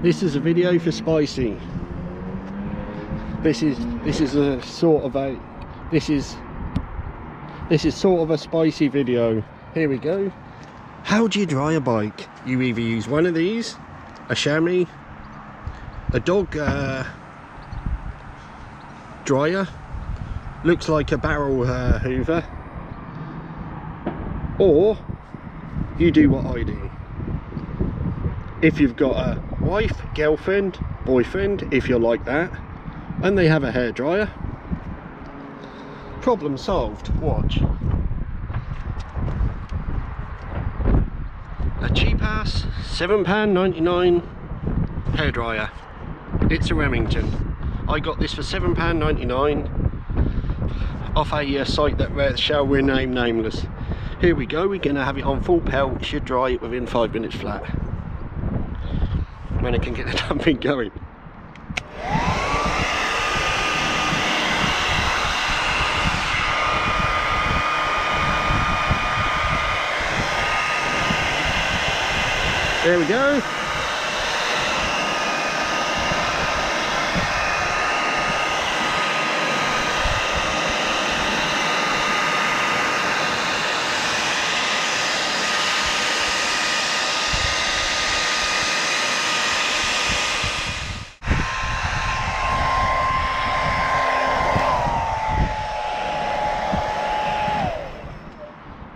This is a video for spicy. This is sort of a spicy video. Here we go. How do you dry a bike? You either use one of these, a chamois, a dog dryer, looks like a barrel hoover, or you do what I do. If you've got a wife, girlfriend, boyfriend, if you're like that, and they have a hairdryer, problem solved. Watch. A cheap ass £7.99 hairdryer. It's a Remington. I got this for £7.99 off a site that shall remain nameless. Here we go, we're going to have it on full pelt. It should dry within 5 minutes flat when I can get the damn thing going. There we go.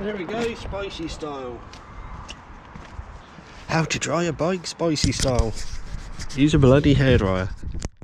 There we go, spicy style. How to dry a bike spicy style. Use a bloody hairdryer.